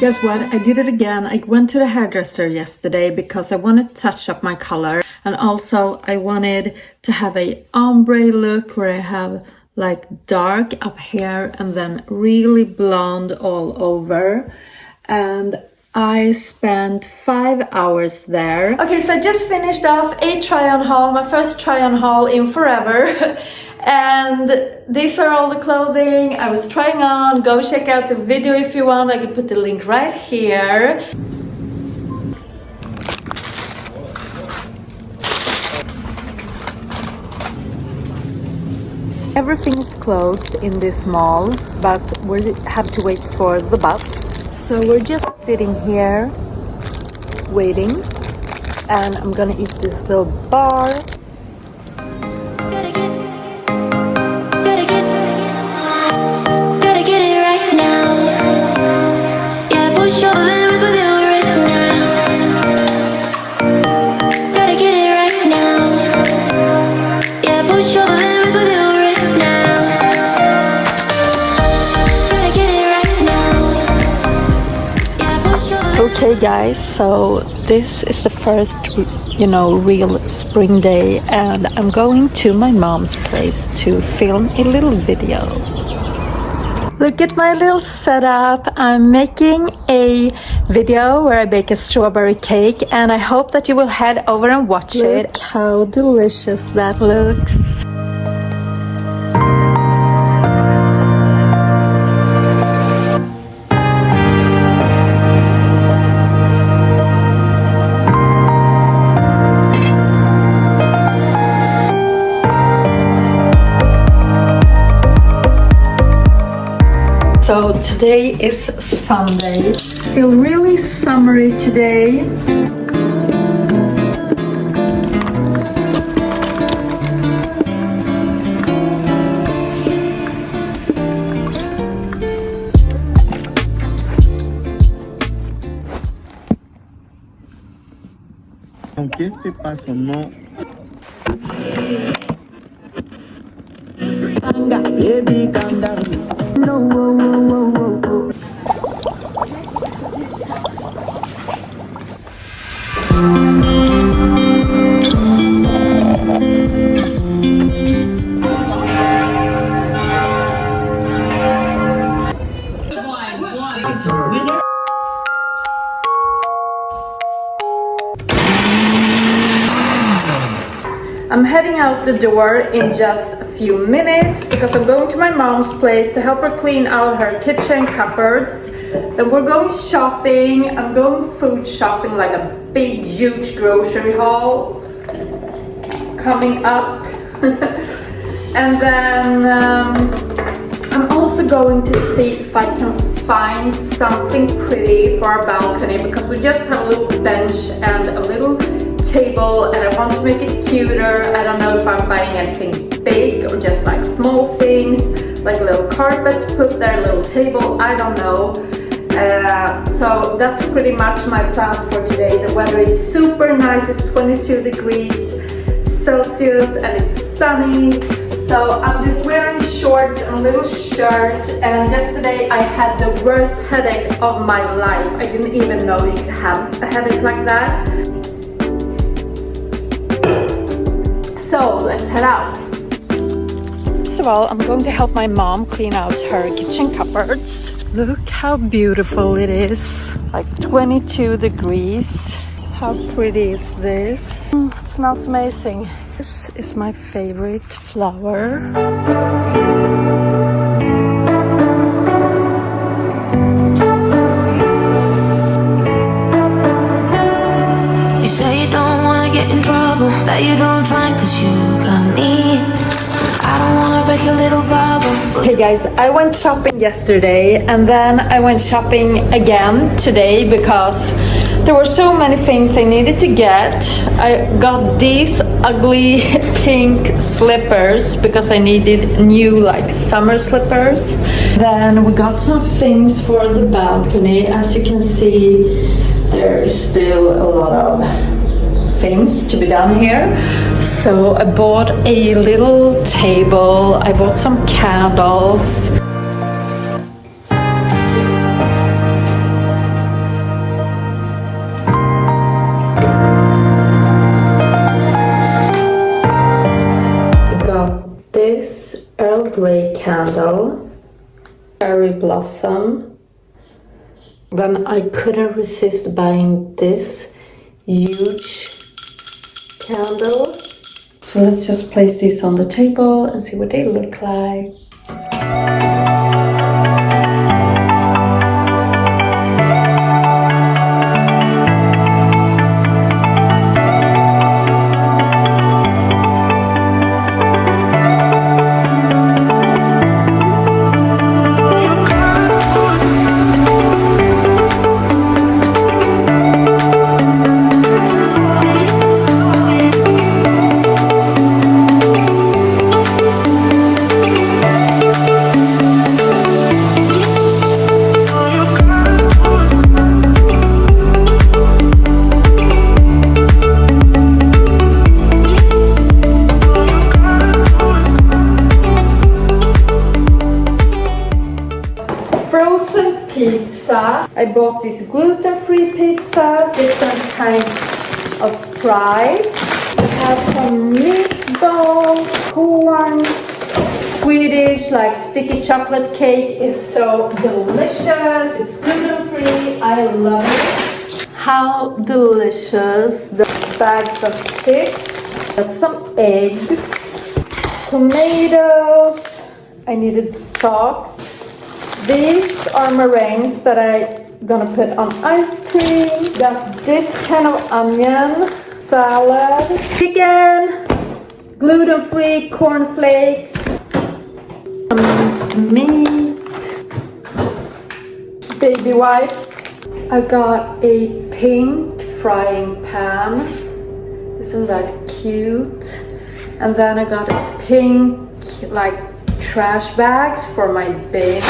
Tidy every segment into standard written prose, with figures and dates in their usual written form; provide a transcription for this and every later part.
Guess what? I did it again. I went to the hairdresser yesterday because I wanted to touch up my color, and also I wanted to have a ombre look where I have like dark up here and then really blonde all over. And I spent 5 hours there. Okay, so I just finished off a try-on haul, my first try-on haul in forever. And these are all the clothing I was trying on. Go check out the video if you want. I can put the link right here. Everything is closed in this mall, but we have to wait for the bus. So we're just sitting here waiting, and I'm gonna eat this little bar. Okay guys, so this is the first, real spring day, and I'm going to my mom's place to film a little video. Look at my little setup. I'm making a video where I bake a strawberry cake, and I hope that you will head over and watch it. Look how delicious that looks. So today is Sunday. I feel really summery today. Aunque este paso no. Baby, calm down. No, whoa, whoa, whoa, whoa, whoa. I'm heading out the door in just a few minutes because I'm going to my mom's place to help her clean out her kitchen cupboards. Then we're going shopping. I'm going food shopping, like a big, huge grocery haul coming up. And then I'm also going to see if I can find something pretty for our balcony, because we just have a little bench and a little table, and I want to make it cuter. I don't know if I'm buying anything big or just like small things, like a little carpet to put there, a little table, I don't know. So that's pretty much my plans for today. The weather is super nice, it's 22 degrees Celsius and it's sunny. So I'm just wearing shorts and a little shirt, and yesterday I had the worst headache of my life. I didn't even know you could have a headache like that. So let's head out. First of all, I'm going to help my mom clean out her kitchen cupboards. Look how beautiful it is. Like 22 degrees. How pretty is this? It smells amazing. This is my favorite flower. You say you don't wanna get in trouble, that you don't find, 'cause you got me. I don't wanna break your little bubble. Hey guys, I went shopping yesterday and then I went shopping again today because there were so many things I needed to get. I got these ugly pink slippers because I needed new like summer slippers. Then we got some things for the balcony. As you can see, there is still a lot of things to be done here. So I bought a little table, I bought some candles. this Earl Grey candle, cherry blossom. Then I couldn't resist buying this huge candle. So let's just place these on the table and see what they look like. Frozen pizza. I bought these gluten-free pizzas, different kinds of fries. I have some meatballs, corn, Swedish like sticky chocolate cake is so delicious. It's gluten-free. I love it. How delicious. The bags of chips. Got some eggs, tomatoes. I needed socks. These are meringues that I'm gonna put on ice cream. Got this kind of onion salad. Chicken, gluten-free cornflakes, minced meat, baby wipes. I got a pink frying pan. Isn't that cute? And then I got a pink like trash bags for my bin.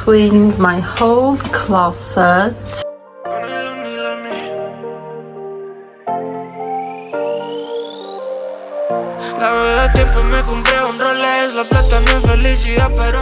Cleaned my whole closet. La verdad tiempo me compré un Rolex, la plata no es felicidad pero